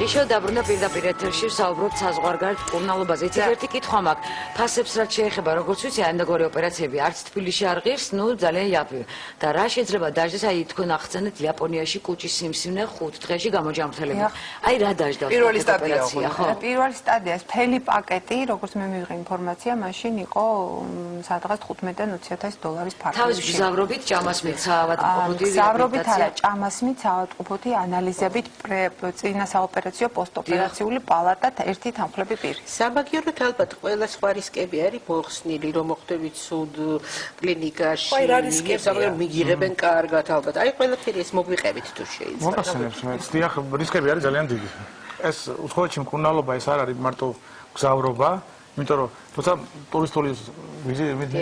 ღიშო დაბრუნდა პირდაპირ ეთერში საუბრობთ საზღვარგარეთ მკურნალობაზე. ერთი კითხვა მაქვს. ფასებს რაც შეეხება, როგორც ვიცი, ამდაგორი ოპერაციები არც თბილისში არ ღირს, ნუ ძალიან იაფია. და რა შეიძლება დაждდეს, აი თქვენ ახსენეთ იაპონიაში კუჭის სიმსივნე 5 დღეში გამოჯამრთელები. აი რა დაждდა ოპერაცია, ხო? პირველი სტადია, მთელი პაკეტი, როგორც მე მივიღე ინფორმაცია, მაშინ იყო სადღაც 15-დან 20,000 დოლარის ფარგლებში. თავის გზავრობით, ჭამასმით, საავადმყოფოთი, გზავრობით არა, ჭამასმით, საავადმყოფოთი, ანალიზებით, წინა საოპერაციო, პოსტოპერაციული პალატა, ერთი თანხლები პირი. სამაგიეროდ ალბათ ყველა სხვა რისკები არის მოხსნილი, რომ მოხვდებით სულ კლინიკაში. აი რა რისკებია? მიგიღებენ კარგად ალბათ. აი ყველაფერი ეს მოგვიყევით თუ შეიძლება. მოგახსენებს მე, დიახ, რისკები არის ძალიან დიდი. ეს უცხოეთში მკურნალობა ეს არ არის მარტო გზავრობა, იმიტომ რომ თუმცა ტურისტული ვიზიტი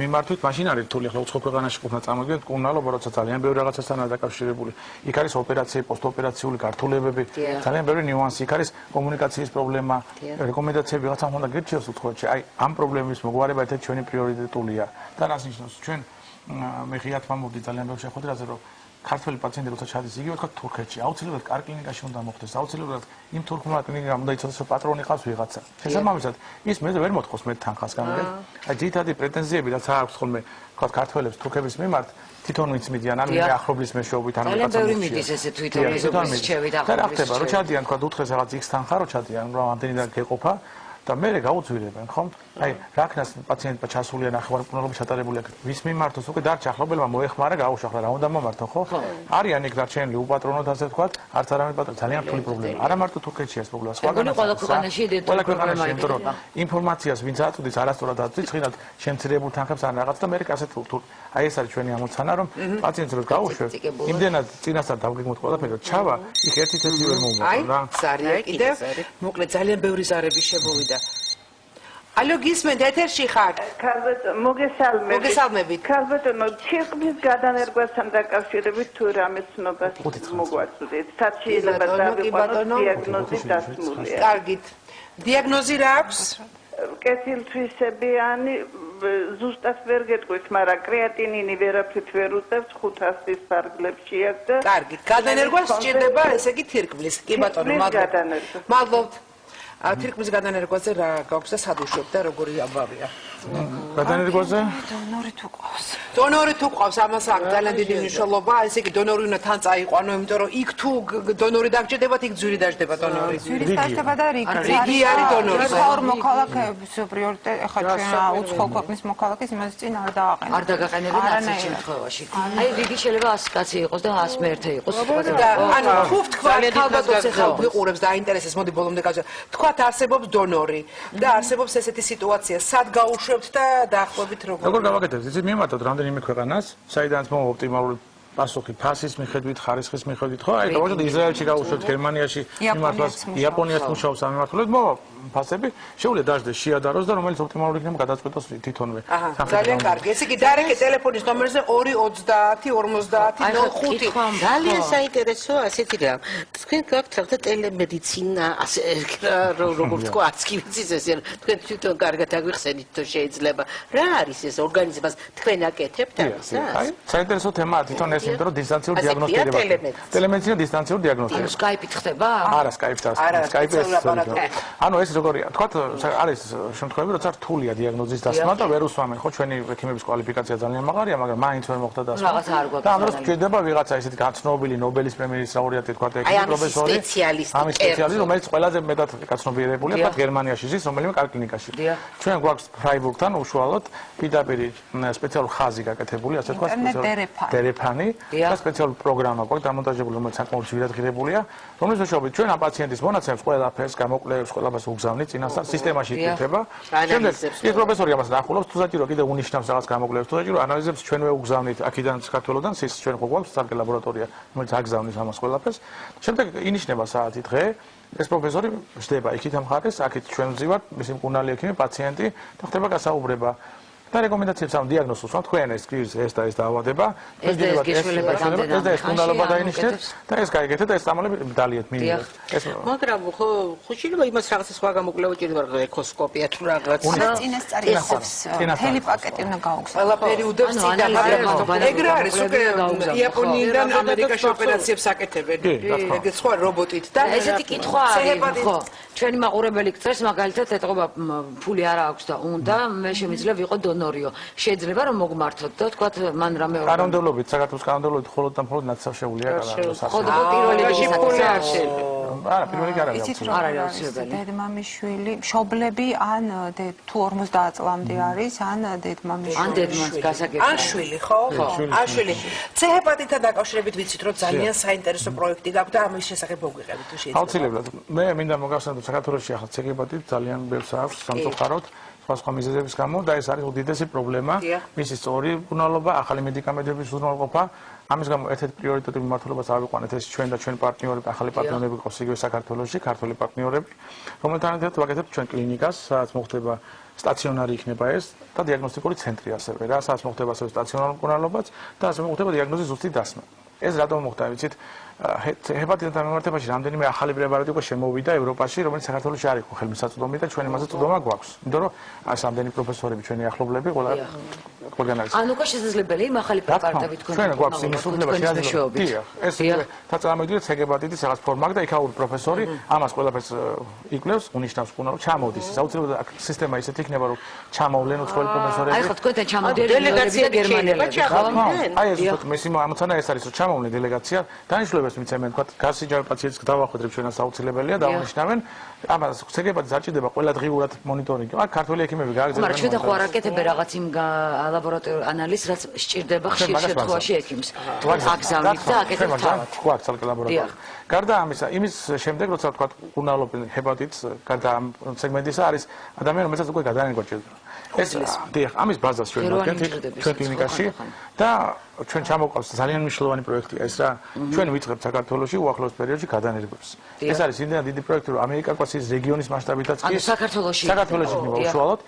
მიმართვით, მაშინ არის რთული, ახლა უცხო ქვეყანაში ყოფნა წამოგიდეთ, მკურნალობა, როცა ძალიან ბევრი რაღაცასთანაა დაკავშირებული. იქ არის ოპერაციები, პოსტოპერაციული გართულებები, ძალიან ბევრი ნიუანსი, იქ არის კომუნიკაციის პრობლემა, რეკომენდაციები რაღაცა უნდა გირჩიოს უცხოეთში. აი, ამ პრობლემის მოგვარება ერთ-ერთი ჩვენი პრიორიტეტულია. და რას ნიშნავს? ჩვენ მე ღიად ვამბობდი ძალიან ბევრ შეხვედრაზე, რომ ქართველი პაციენტი როცა ჩადის იგივე თქვა თურქეთში, აუცილებლად კარ კლინიკაში უნდა მოხდეს, აუცილებლად იმ თურქულმა კლინიკამ უნდა იცოდეს, რომ პატრონი ყავს ვიღაცა. შესაბამისად, ის მე ვერ მოთხოვს მე თანხას გამიგეთ. აი ძირითადი პრეტენზიები რაც აქვს ხოლმე თქვა ქართველებს თურქების მიმართ თვითონ ვინც მიდიან, ან მე ახლობლის მეშვეობით, ან რაღაც ძალიან ბევრი მიდის ესე თვითონ შეევით ახლობლის. და რა ხდება, რო ჩადიან თქვა უთხრეს რაღაც X თანხა რო ჩადიან, რომ ამდენიდან გეყოფა და მე გაუძვირებენ, ხომ? აი, რა ქნას პაციენტმა ჩასულია ნახევარმკურნალობის ჩატარებული აქ. ვის მიმართოს უკვე დარჩა ახლობელმა მოეხმარა, გაუშახლა, რა უნდა მომართო, ხო? არიან იქ დარჩენილი უპატრონოდ ასე ვთქვათ, არც არავინ პატრონი, ძალიან რთული პრობლემა. არა მარტო თურქეთში ეს პრობლემა, სხვაგანაც. ყველა ქვეყანაში ყველა ქვეყანაში, იმიტომ რომ ინფორმაციას ვინც აწვდის, არასწორად აწვდის, ხინად შემცირებულ თანხებს ან რაღაც და მე ასეთ თუ აი ეს არის ჩვენი ამოცანა, რომ პაციენტს რო გაუშვებს, იმდენად წინასწარ დავგეგმოთ ყველაფერი, რომ ჩავა, იქ ერთი წესი ვერ მოუვარდა რა. ზარია კიდევ, მოკლედ ძალიან ბევრი ზარები შემოვიდა. Алло, გისმენთ, ეთერში ხარ? მოგესალმებით. ქალბატონო, ცირკმის გადანერგვასთან დაკავშირებით თუ რამე ცნობას მოგვაწოდეთ? სად შეიძლება დავიყვანოთ დიაგნოზი დასმულია? კარგით. დიაგნოზი რა აქვს? კეთილთვისებიანი, ზუსტად ვერ გეტყვით, მაგრამ კრეატინინი ვერაფრით ვერ უწევს, 500-ის ფარგლებში აქვს და კარგით. გადანერგვა სჭირდება, ესე იგი თირკმლის. კი ბატონო, მადლობთ. თირკმლის გადანერგვაზე რა გაქვს და სად უშვებ და როგორი ამბავია? გადანერგვაზე? დონორი თუ ყავს. დონორი თუ ყავს, ამას აქვს ძალიან დიდი მნიშვნელობა, ესე იგი დონორი უნდა თან წაიყვანო, იმიტომ რომ იქ თუ დონორი დაგჭირდებათ, იქ ძვირი დაждდება დონორი. ძვირი დაждდება და რიგი არის დონორი. ორ მოქალაქეების პრიორიტეტი, ახლა ჩვენ უცხო ქვეყნის მოქალაქეს იმას წინ არ დააყენებთ. არ დაგაყენებენ ასეთ შემთხვევაში. აი რიგი შეიძლება 100 კაცი იყოს და 100 მეერთე იყოს. ანუ თუ თქვა ქალბატონს ახლა ვიყურებს და აინტერესებს, მოდი ბოლომდე გავზრდ. თქვათ არსებობს დონორი და არსებობს ესეთი სიტუაცია, სად გაუშვებთ და დაახლოებით როგორ გავაკეთებთ? იცით, მიმართოთ რამდენიმე ქვეყანას, საიდანაც მოვა ოპტიმალური პასუხი ფასის მიხედვით, ხარისხის მიხედვით, ხო? აი, დავუშვათ ისრაელში გაუშვებთ, გერმანიაში მიმართავს, იაპონიას მუშაობს ამ მიმართულებით, მოვა ფასები, შეუძლია დაждდეს შეადაროს და რომელიც ოპტიმალური იქნება გადაწყვეტოს თვითონვე. ძალიან კარგი. ესე იგი დარეკე ტელეფონის ნომერზე 230 50 05. ძალიან საინტერესოა ასეთი რამ. თქვენ გაქვთ რაღაცა ტელემედიცინა, ასე როგორც თქვა, აცკივიცის ესე, თქვენ თვითონ კარგად აგვიხსენით თუ შეიძლება. რა არის ეს ორგანიზმას თქვენ აკეთებთ ამას რა? აი, საინტერესო თემაა თვითონ ეს, იმიტომ რომ დისტანციურ დიაგნოსტირება. ტელემედიცინა დისტანციურ დიაგნოსტირება. ანუ Skype-ით ხდება? არა, Skype-ით არ. Skype-ით. ანუ ეს როგორია? თქვათ, არის შემთხვევები, როცა რთულია დიაგნოზის დასმა და ვერ უსვამენ, ხო, ჩვენი ექიმების კვალიფიკაცია ძალიან მაღალია, მაგრამ მაინც ვერ მოხდა დასმა. რაღაცა არ გვაქვს. და ამ დროს გვჭირდება ვიღაცა ისეთი გაცნობილი ნობელის პრემიის ლაურეატი, თქვათ, ექიმი პროფესორი. ამის სპეციალისტი, რომელიც ყველაზე მეტად გაცნობიერებულია, თქვათ, გერმანიაში ზის, რომელიმე კარ კლინიკაში. ჩვენ გვაქვს ფრაიბურგთან უშუალოდ პირდაპირ სპეციალური ხაზი გაკეთებული, ასე თქვათ, დერეფანი და სპეციალური პროგრამა გვაქვს დამონტაჟებული, რომელიც საკმაოდ ძვირადღირებულია, რომლის მეშვეობით ჩვენ ამ პაციენტის მონაცემს ყველაფერს გამოკვლევს, ყველაფერს უგზავნით წინასწარ სისტემაში იკეთება. შემდეგ ის პროფესორი ამას ნახულობს, თუ საჭირო კიდე უნიშნავს რაღაც გამოკვლევებს, თუ საჭირო ანალიზებს ჩვენვე უგზავნით აქედან საქართველოდან, ჩვენ ხო გვაქვს სარგე ლაბორატორია, რომელიც აგზავნის ამას ყველაფერს. შემდეგ ინიშნება საათი დღე, ეს პროფესორი ხდება იქით ამ ხარეს, აქეთ ჩვენ ვზივართ, მისი მკურნალი ექიმი, პაციენტი და ხდება გასაუბრება. და რეკომენდაციებს ამ დიაგნოზს ვსვამთ, თქვენ ეს ეს დაავადება, ეს გეშველება ეს და ეს უნდალობა დაინიშნეთ და ეს გაიგეთ და ეს წამალები დალიეთ მიიღეთ. ეს მაგრამ ხო შეიძლება იმას რაღაცა სხვა გამოკვლევა ჭირდება, რომ ეკოსკოპია თუ რაღაც. წინასწარი იხობს მთელი პაკეტი უნდა გაუგზავნოს. ყველაფერი უდევს წინ და ეგ რა არის უკვე იაპონიიდან ამერიკაში ოპერაციებს აკეთებენ. ეგ სხვა რობოტით და ესეთი კითხვა არის, ხო. ჩვენი მაყურებელი გწევს მაგალითად ეთყობა ფული არა აქვს და უნდა მე შემიძლია ვიყო დონორიო. შეიძლება რომ მოგმართოთ და თქვათ მან რამე კანონმდებლობით, საქართველოს კანონმდებლობით მხოლოდ და მხოლოდ ნაცსახეულია კანონმდებლობის. ხო და პირველი ფული არ შეიძლება. არა, პირველი კი არ არის. იცით რა არის დედმამიშვილი, მშობლები ან თუ 50 წლამდე არის, ან დედმამიშვილი. ან დედმამის გასაგებია. ან შვილი, ხო? ან შვილი. C-ჰეპატიტთან დაკავშირებით ვიცით რომ ძალიან საინტერესო პროექტი გაქვთ და ამის შესახებ მოგვიყევით თუ შეიძლება. აუცილებლად. მე მინდა მოგახსენოთ საქართველოში ახლა C-ჰეპატიტი ძალიან ბევრს აქვს სამწუხაროდ. სხვა მიზეზების გამო და ეს არის უდიდესი პრობლემა, მისი სწორი მკურნალობა, ახალი მედიკამენტების უზრუნველყოფა. ამის გამო ერთ-ერთი პრიორიტეტი მიმართულებას ავიყვანეთ ეს ჩვენ და ჩვენ პარტნიორები, ახალი პარტნიორები ყავს იგივე საქართველოში, ქართული პარტნიორები, რომელთან ერთად ვაკეთებთ ჩვენ კლინიკას, სადაც მოხდება სტაციონარი იქნება ეს და დიაგნოსტიკური ცენტრი ასევე რა, სადაც მოხდება ასევე სტაციონარული მკურნალობაც და ასევე მოხდება დიაგნოზის ზუსტი დასმა. ეს რატომ მოხდა, ვიცით? ჰეპატიტთან მიმართებაში რამდენიმე ახალი პრეპარატი უკვე შემოვიდა ევროპაში, რომელიც საქართველოში არ იყო ხელმისაწვდომი და ჩვენ იმაზე წვდომა გვაქვს. იმიტომ რომ ეს რამდენი პროფესორები, ჩვენი ახლობლები, ყველგან არის. ან უკვე შესაძლებელია იმ ახალი პრეპარატები თქვენ ჩვენ გვაქვს იმის უფლება შეაძლოა. ეს და წარმოგიდგენთ C-ჰეპატიტის რაღაც ფორმა და იქაური პროფესორი ამას ყველაფერს იკვლევს, უნიშნავს კუნა, რომ ჩამოდის. აუცილებლად სისტემა ისეთი იქნება, რომ ჩამოვლენ უცხოელი პროფესორები. აი ხო თქვენთან ჩამოდიან დელეგაცია გერმანელები, ხო? აი ეს უბრალოდ მის ამოცანა ეს არის, რომ ჩამოვლენ დელეგაცია, დანიშნულებას მიცემენ, თქვა გასიჯავე პაციენტს დავახვედრებ ჩვენას აუცილებელია დაუნიშნავენ. ამას C-ჰეპატიტს არ ჭირდება ყველა დღიურად მონიტორინგი. აქ ქართული ექიმები გააგზავნენ. მაგრამ ჩვენ და ხო არ აკეთებენ რაღაც იმ ლაბორატორიულ ანალიზს, რაც სჭირდება ხშირ შემთხვევაში ექიმს. აგზავნით და აკეთებთ თავად. გვაქვს ალკე ლაბორატორია. გარდა ამისა, იმის შემდეგ როცა თქვა კურნალობენ ჰეპატიტს, გარდა ამ სეგმენტისა არის ადამიანი, რომელსაც უკვე გადანერგვა ჭირდება. ეს დიახ, ამის ბაზას ჩვენ ვაკეთებთ ჩვენ კლინიკაში და ჩვენ ჩამოყავს ძალიან მნიშვნელოვანი პროექტია ეს რა. ჩვენ ვიწყებთ საქართველოში უახლოეს პერიოდში გადანერგვებს. ეს არის იმდენად დიდი პროექტი, რომ ამერიკას რეგიონის მასშტაბითაც კი საქართველოში იქნება უშუალოდ.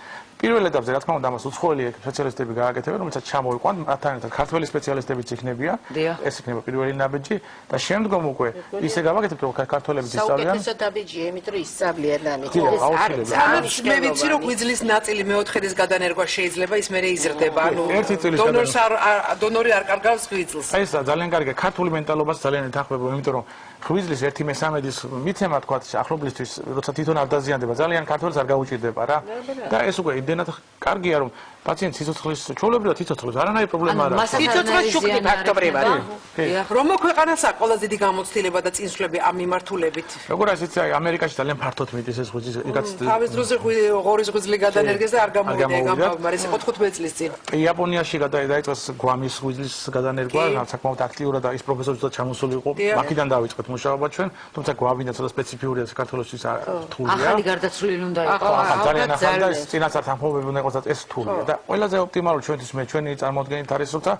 პირველ ეტაპზე რა თქმა უნდა ამას უცხოელი სპეციალისტები გააკეთებენ, რომელსაც ჩამოვიყვანთ, მათთან ერთად ქართველი სპეციალისტებიც იქნებიან. ეს იქნება პირველი ნაბიჯი და შემდგომ უკვე ისე გავაკეთებთ, რომ ქართველებიც ისწავლიან. საუკეთესო ნაბიჯია, იმიტომ რომ ისწავლიან ამით. ამას მე ვიცი რომ ღვიძლის ნაწილი მეოთხედის გადანერგვა შეიძლება ის მერე იზრდება. ანუ დონორი არ კარგავს ღვიძლს. აი ეს ძალიან კარგია. ქართული მენტალობას ძალიან ეთანხმება, იმიტომ რომ ღვიძლის 1/13-ის მიცემა თქვა ახლობლისთვის, როცა თვითონ არ დაზიანდება, ძალიან ქართველს არ გაუჭირდება რა. და ეს უკვე იმდენად კარგია, რომ პაციენტს სიცოცხლის ჩვეულებრივად სიცოცხლეს არანაირი პრობლემა არ აქვს. სიცოცხლის შუქი ფაქტობრივად. რომ მოქვეყანას აყოლაზე დიდი გამოცდილება და წინსვლები ამ მიმართულებით. როგორ არის იცი, ამერიკაში ძალიან ფართოდ მიდის ეს ღვიძლის იგაც თავის დროზე ღორის ღვიძლი გადანერგეს და არ გამოვიდა ეგ მაგრამ ეს 15 წლის წინ. იაპონიაში დაიწყეს გვამის ღვიძლის გადანერგვა, საკმაოდ აქტიურად და ის პროფესორი თვითონ ჩამოსული იყო. აქედან დავიწყეთ მუშაობა ჩვენ, თუმცა გვამი და ცოტა სპეციფიურია საქართველოსთვის რთულია. ახალი გარდაცვლილი უნდა იყოს. ძალიან ახალი და წინასწარ თანხმობები უნდა იყოს ეს რთულია და ყველაზე ოპტიმალური ჩვენთვის ჩვენი წარმოადგენით არის თუმცა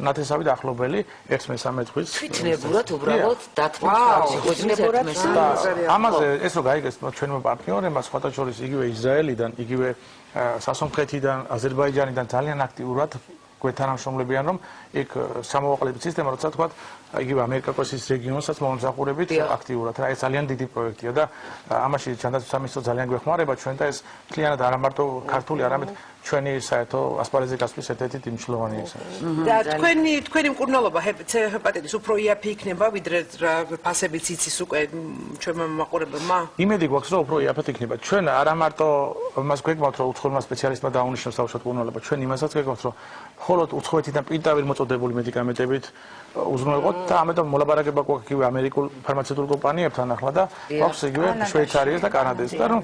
ნათესავი და ახლობელი 1/13 ღვიძლს თვითნებურად უბრალოდ დათმობს ღვიძლის 1/13. ამაზე ეს რო გაიგეს ჩვენმა პარტნიორებმა სხვათა შორის იგივე ისრაელიდან, იგივე სასონხეთიდან, აზერბაიჯანიდან ძალიან აქტიურად გვეთანამშრომლებიან რომ იქ სამოაყალიბეთ სისტემა როცა თქვა იგივე ამერიკას რეგიონსაც მომსახურებით აქტიურად რა ეს ძალიან დიდი პროექტია და ამაში ჯანდაცვის სამინისტრო ძალიან გვეხმარება ჩვენ და ეს მთლიანად არა მარტო ქართული არამედ ჩვენი საერთო ასპარეზზე გასვლის ერთ-ერთი მნიშვნელოვანი ის არის. და თქვენი მკურნალობა C-ჰეპატიტის უფრო იაფი იქნება ვიდრე ფასებიც იცის უკვე ჩვენმა მაყურებელმა? იმედი გვაქვს რომ უფრო იაფად იქნება. ჩვენ არა მარტო მას გვეგმავთ რომ უცხოელმა სპეციალისტმა დაუნიშნოს საუშოთ მკურნალობა, ჩვენ იმასაც გვეგმავთ რომ მხოლოდ უცხოეთიდან პირდაპირ მოწოდებული მედიკამენტებით უზრუნველყოთ და ამიტომ მოლაპარაკება გვაქვს იგივე ამერიკულ ფარმაცევტულ კომპანიებთან ახლა და გვაქვს იგივე შვეიცარიას და კანადის და რომ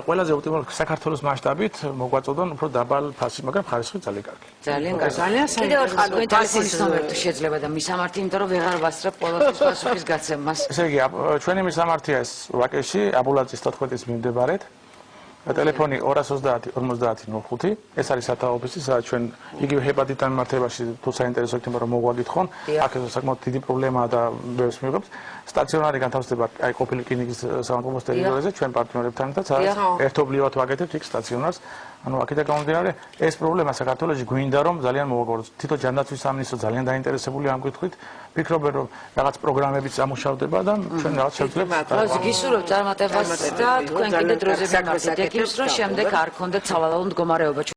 ყველაზე ოპტიმალური საქართველოს მასშტაბით მოგვაწოდონ უფრო დაბალ ფასი, მაგრამ ხარისხი ძალიან კარგი. ძალიან კარგი. კიდევ ერთხელ თქვენ ტელეფონის ნომერი თუ შეიძლება და მისამართი, იმიტომ რომ ვეღარ ვასწრებ ყოველთვის პასუხის გაცემას. ესე იგი, ჩვენი მისამართია ეს ვაკეში, აბულაძის 14-ის მიმდებარედ. ტელეფონი 230-50-05. ეს არის სათავო ოფისი, სადაც ჩვენ იგივე ჰეპატიტთან მიმართებაში თუ საინტერესო იქნება რომ მოგვაგითხონ. აქ ეს საკმაოდ დიდი პრობლემაა და ბევრს მიიღებს. სტაციონარი განთავსდება აი ყოფილი კლინიკის სამყოფოს ტერიტორიაზე ჩვენ პარტნიორებთან ერთად, სადაც ერთობლივად ვაკეთებთ იქ სტაციონარს. ანუ აქედან გამომდინარე, ეს პრობლემა საქართველოში გვინდა რომ ძალიან მოვაგოროთ. თვითონ ჯანდაცვის სამინისტრო ძალიან დაინტერესებულია ამ კითხვით. ვფიქრობენ რომ რაღაც პროგრამებიც ამუშავდება და ჩვენ რაღაც შევძლებთ. გისურვებთ წარმატებას და თქვენ კიდე დროზე მიმართეთ. ეკებს რომ შემდეგ არ გქონდეთ სავალალო მდგომარეობა.